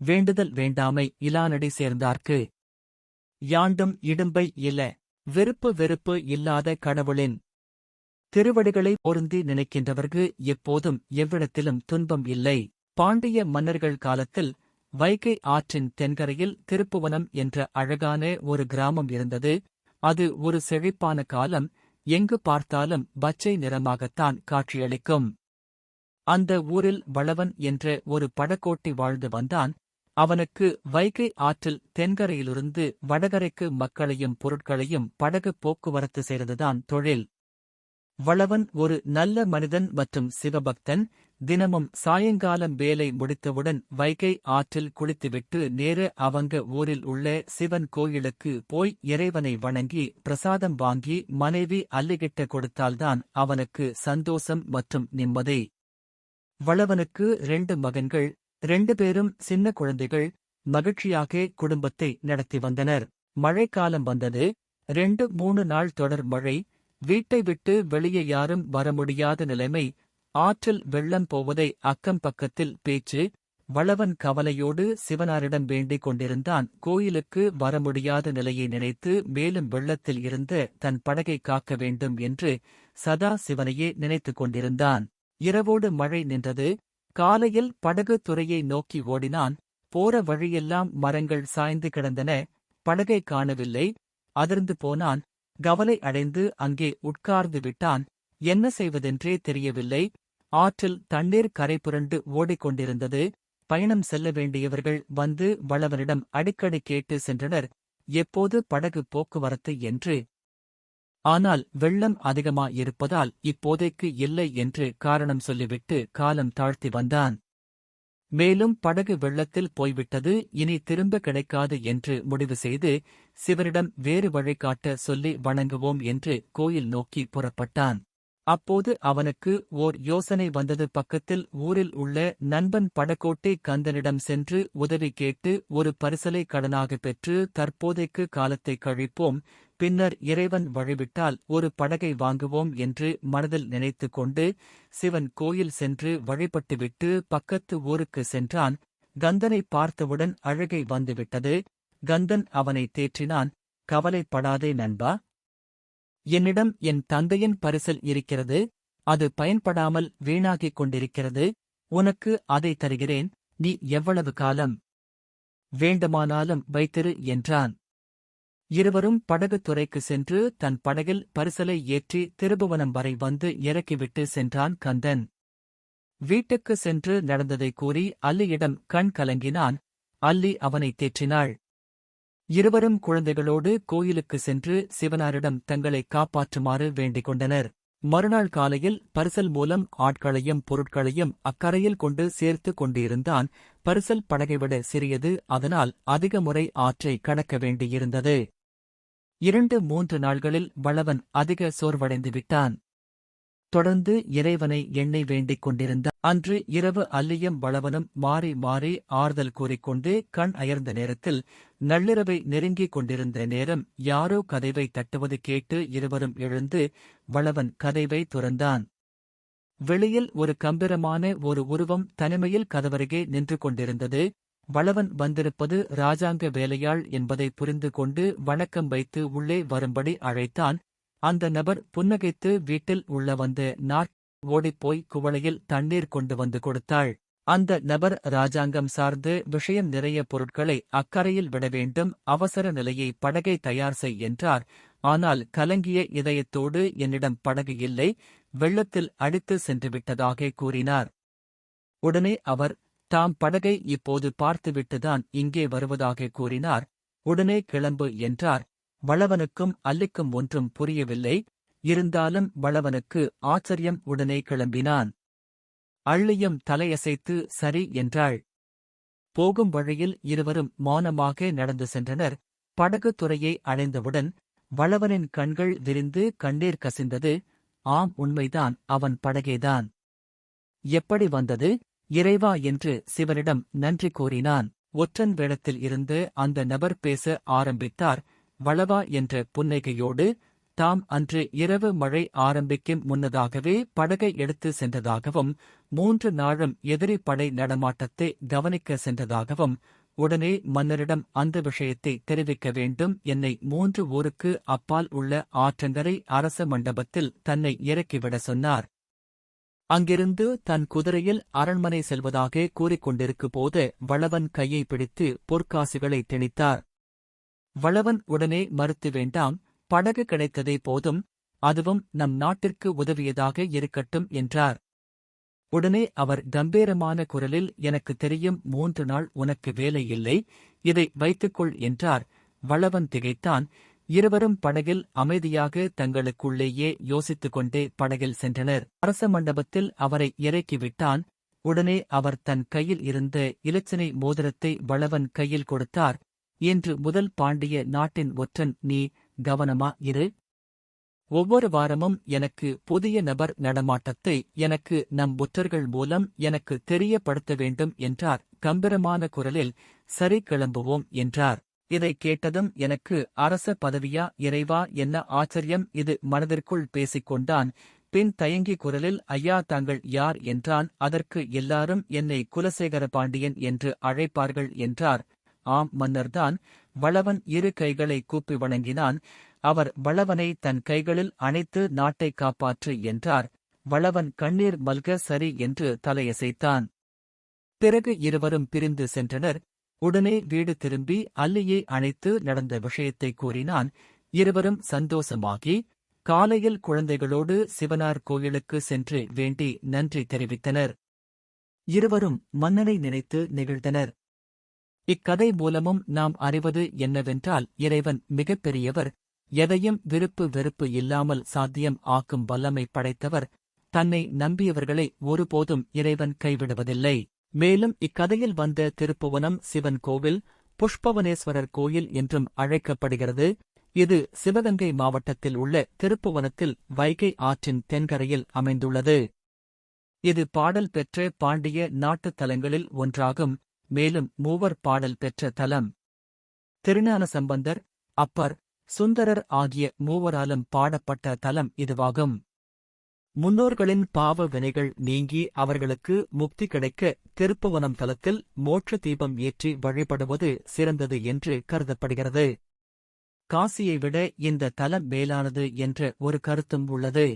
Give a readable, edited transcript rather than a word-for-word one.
வேண்டுதல் வேண்டாமை இலானடி சேர்ந்தார்க்கு. யாண்டும் இடும்பை இல. வெறுப்பு வெறுப்பு இல்லாத கடவுளின் திருவடிகளை பொருந்தி நினைக்கின்றவர்க்கு எப்போதும் எவ்விடத்திலும் துன்பம் இல்லை. பாண்டிய மன்னர்கள் காலத்தில் வைகை ஆற்றின் தென்கரையில் திருப்புவனம் என்ற அழகான ஒரு கிராமம் இருந்தது. அது ஒரு செழிப்பான காலம். எங்கு பார்த்தாலும் பச்சை நிறமாகத்தான் காட்சியளிக்கும். அந்த ஊரில் வளவன் என்ற ஒரு படகோட்டி வாழ்ந்து வந்தான். அவனுக்கு வைகை ஆற்றில் தென்கரையிலிருந்து வடகரைக்கு மக்களையும் பொருட்களையும் படகு போக்குவரத்து செய்வதுதான் தொழில். வளவன் ஒரு நல்ல மனிதன் மற்றும் சிவபக்தன். தினமும் சாயங்காலம் வேலை முடித்தவுடன் வைகை ஆற்றில் குளித்துவிட்டு நேர அவங்க ஊரில் உள்ள சிவன் கோயிலுக்கு போய் இறைவனை வணங்கி பிரசாதம் வாங்கி மனைவி அல்லிகிட்ட கொடுத்தால்தான் அவனுக்கு சந்தோஷம் மற்றும் நிம்மதி. வளவனுக்கு 2 மகன்கள். 2 பேரும் சின்ன குழந்தைகள். மகிழ்ச்சியாக குடும்பத்தை நடத்தி வந்தனர். மழைக்காலம் வந்தது. 2-3 நாள் தொடர் மழை. வீட்டை விட்டு வெளியே யாரும் வர முடியாத நிலைமை. ஆற்றில் வெள்ளம் போவதை அக்கம் பக்கத்தில் பேச்சு. வளவன் கவலையோடு சிவனாரிடம் வேண்டிக் கொண்டிருந்தான். கோயிலுக்கு வர முடியாத நிலையை நினைத்து மேலும் வெள்ளத்தில் இருந்த தன் படகை காக்க வேண்டும் என்று சதா சிவனையே நினைத்துக் கொண்டிருந்தான். இரவோடு மழை நின்றது. காலையில் படகு துறையை நோக்கி ஓடினான். போற வழியெல்லாம் மரங்கள் சாய்ந்து கிடந்தன. படகை காணவில்லை. அதிர்ந்து போனான். கவலை அடைந்து அங்கே உட்கார்ந்து விட்டான். என்ன செய்வதென்றே தெரியவில்லை. ஆற்றில் தண்ணீர் கரை புரண்டு ஓடிக்கொண்டிருந்தது. பயணம் செல்ல வேண்டியவர்கள் வந்து வளவனிடம் அடிக்கடி கேட்டு சென்றனர், எப்போது படகு போக்குவரத்து என்று. ஆனால் வெள்ளம் அதிகமாயிருப்பதால் இப்போதைக்கு இல்லை என்று காரணம் சொல்லிவிட்டு காலம் தாழ்த்தி வந்தான். மேலும் படகு வெள்ளத்தில் போய்விட்டது, இனி திரும்ப கிடைக்காது என்று முடிவு செய்து சிவனிடம் வேறு வழி காட்ட சொல்லி வணங்குவோம் என்று கோயில் நோக்கி புறப்பட்டான். அப்போது அவனுக்கு ஓர் யோசனை வந்தது. பக்கத்தில் ஊரில் உள்ள நண்பன் படகோட்டி கந்தனிடம் சென்று உதவி கேட்டு ஒரு பரிசலை கடனாக பெற்று தற்போதைக்கு காலத்தை கழிப்போம், பின்னர் இறைவன் வழிவிட்டால் ஒரு படகை வாங்குவோம் என்று மனதில் நினைத்து கொண்டு சிவன் கோயில் சென்று வழிபட்டுவிட்டு பக்கத்து ஊருக்கு சென்றான். கந்தனை பார்த்தவுடன் அழுகை வந்துவிட்டது. கந்தன் அவனை தேற்றினான். கவலைப்படாதே நண்பா, என்னிடம் என் தந்தையின் பரிசல் இருக்கிறது. அது பயன்படாமல் வீணாகிக் கொண்டிருக்கிறது. உனக்கு அதை தருகிறேன். நீ எவ்வளவு காலம் வேண்டுமானாலும் வைத்திரு என்றான். இருவரும் படகு துறைக்கு சென்று தன் படகில் பரிசலை ஏற்றி திருபுவனம் வரை வந்து இறக்கிவிட்டு சென்றான் கந்தன். வீட்டுக்கு சென்று நடந்ததை கூறி அல்லியிடம் கண் கலங்கினான். அல்லி அவனை தேற்றினாள். இருவரும் குழந்தைகளோடு கோயிலுக்கு சென்று சிவனாரிடம் தங்களை காப்பாற்றுமாறு வேண்டிக் கொண்டனர். மறுநாள் காலையில் பரிசல் மூலம் ஆட்களையும் பொருட்களையும் அக்கரையில் கொண்டு சேர்த்து கொண்டிருந்தான். பரிசல் படகைவிட சிறியது, அதனால் அதிக முறை ஆற்றை கடக்க வேண்டியிருந்தது. 2-3 நாள்களில் வளவன் அதிக சோர்வடைந்து விட்டான். தொடர்ந்து இறைவனை எண்ணெய் வேண்டிக் கொண்டிருந்தான். அன்று இரவு அல்லியும் வளவனும் மாறி மாறி ஆறுதல் கூறிக்கொண்டு கண் அயர்ந்த நேரத்தில் நள்ளிரவை நெருங்கிக் கொண்டிருந்த நேரம் யாரோ கதவை தட்டுவது கேட்டு இருவரும் எழுந்து வளவன் கதவை துறந்தான். வெளியில் ஒரு கம்பீரமான ஒரு உருவம் தனிமையில் கதவருகே நின்று கொண்டிருந்தது. வளவன் வந்திருப்பது இராஜாங்க வேலையாள் என்பதை புரிந்து கொண்டு வணக்கம் வைத்து உள்ளே வரும்படி அழைத்தான். அந்த நபர் புன்னகைத்து வீட்டில் உள்ள வந்த ஓடிப்போய் குவளையில் தண்ணீர் கொண்டு வந்து கொடுத்தாள். அந்த நபர் இராஜாங்கம் சார்ந்து விஷயம் நிறைய பொருட்களை அக்கரையில் விட வேண்டும், அவசர நிலையை படகை தயார் செய் என்றார். ஆனால் கலங்கிய இதயத்தோடு என்னிடம் படகு இல்லை, வெள்ளத்தில் அடித்து சென்றுவிட்டதாக கூறினார். உடனே அவர் தாம் படகை இப்போது பார்த்துவிட்டுதான் இங்கே வருவதாக கூறினார். உடனே கிளம்பு என்றார். வளவனுக்கும் அல்லிக்கும் ஒன்றும் புரியவில்லை. இருந்தாலும் வளவனுக்கு ஆச்சரியம். உடனே கிளம்பினான். அள்ளியும் தலையசைத்து சரி என்றாள். போகும் வழியில் இருவரும் மௌனமாக நடந்து சென்றனர். படகு துறையை அடைந்தவுடன் வளவனின் கண்கள் விரிந்து கண்ணீர் கசிந்தது. ஆம், உண்மைதான், அவன் படகேதான். எப்படி வந்தது இறைவா என்று சிவனிடம் நன்றி கூறினான். ஒற்றன் வேடத்தில் இருந்து அந்த நபர் பேச ஆரம்பித்தார். வளவா என்ற புன்னகையோடு, தாம் அன்று இரவு மழை ஆரம்பிக்கும் முன்னதாகவே படகை எடுத்து சென்றதாகவும் 3 நாளும் எதிரி படை நடமாட்டத்தை கவனிக்க சென்றதாகவும் உடனே மன்னரிடம் அந்த விஷயத்தை தெரிவிக்க வேண்டும், என்னை 3 ஊருக்கு அப்பால் உள்ள ஆற்றங்கரை அரச மண்டபத்தில் தன்னை இறக்கிவிட சொன்னார். அங்கிருந்து தன் குதிரையில் அரண்மனை செல்வதாக கூறிக்கொண்டிருக்கும்போது வளவன் கையை பிடித்து பொற்காசுகளை திணித்தார். வளவன் உடனே மறுத்து, வேண்டாம், படகு கிடைத்ததே போதும், அதுவும் நம் நாட்டிற்கு உதவியதாக இருக்கட்டும் என்றார். உடனே அவர் கம்பீரமான குரலில், எனக்கு தெரியும், 3 நாள் உனக்கு வேலை இல்லை, இதை வைத்துக்கொள் என்றார். வளவன் திகைத்தான். இருவரும் படகில் அமைதியாக தங்களுக்குள்ளேயே யோசித்துக் கொண்டே படகில் சென்றனர். அரச மண்டபத்தில் அவரை இறக்கிவிட்டான். உடனே அவர் தன் கையில் இருந்த இலச்சினை மோதிரத்தை வளவன் கையில் கொடுத்தார். இன்று முதல் பாண்டிய நாட்டின் ஒற்றன் நீ, கவனமா இரு. ஒவ்வொரு வாரமும் எனக்கு புதிய நபர் நடமாட்டத்தை எனக்கு நம் ஒற்றர்கள் மூலம் எனக்கு தெரியப்படுத்த வேண்டும் என்றார். கம்பீரமான குரலில், சரி, கிளம்புவோம் என்றார். இதை கேட்டதும் எனக்கு அரச பதவியா இறைவா, என்ன ஆச்சரியம் இது மனதிற்குள் பேசிக்கொண்டான். பின் தயங்கி குரலில், ஐயா, தாங்கள் யார் என்றான். அதற்கு எல்லாரும் என்னை குலசேகர பாண்டியன் என்று அழைப்பார்கள் என்றார். ஆம், மன்னர்தான். வளவன் 2 கைகளை கூப்பி வணங்கினான். அவர் வளவனை தன் கைகளில் அணைத்து நாட்டை காப்பாற்று என்றார். வளவன் கண்ணீர் மல்க சரி என்று தலையசைத்தான். பிறகு இருவரும் பிரிந்து சென்றனர். உடனே வீடு திரும்பி அல்லியை அணைத்து நடந்த விஷயத்தை கூறினான். இருவரும் சந்தோஷமாகி காலையில் குழந்தைகளோடு சிவனார் கோயிலுக்கு சென்று வேண்டி நன்றி தெரிவித்தனர். இருவரும் மன்னனை நினைத்து நெகிழ்ந்தனர். இக்கதை மூலமும் நாம் அறிவது என்னவென்றால், இறைவன் மிகப்பெரியவர், எதையும் விருப்பு வெறுப்பு இல்லாமல் சாத்தியம் ஆக்கும் வல்லமை படைத்தவர். தன்னை நம்பியவர்களை ஒருபோதும் இறைவன் கைவிடுவதில்லை. மேலும் இக்கதையில் வந்த திருப்புவனம் சிவன் கோவில் புஷ்பவனேஸ்வரர் கோயில் என்றும் அழைக்கப்படுகிறது. இது சிவகங்கை மாவட்டத்தில் உள்ள திருப்புவனத்தில் வைகை ஆற்றின் தென்கரையில் அமைந்துள்ளது. இது பாடல் பெற்ற பாண்டிய நாட்டுத் தலங்களில் ஒன்றாகும். மேலும் மூவர் பாடல் பெற்ற தலம். திருஞான சம்பந்தர், அப்பர், சுந்தரர் ஆகிய மூவராலும் பாடப்பட்ட தலம் இதுவாகும். முன்னோர்களின் பாவ வினைகள் நீங்கி அவர்களுக்கு முக்தி கிடைக்க திருப்புவனம் தலத்தில் மோட்ச தீபம் ஏற்றி வழிபடுவது சிறந்தது என்று கருதப்படுகிறது. காசியை விட இந்த தலம் மேலானது என்ற ஒரு கருத்தும் உள்ளது.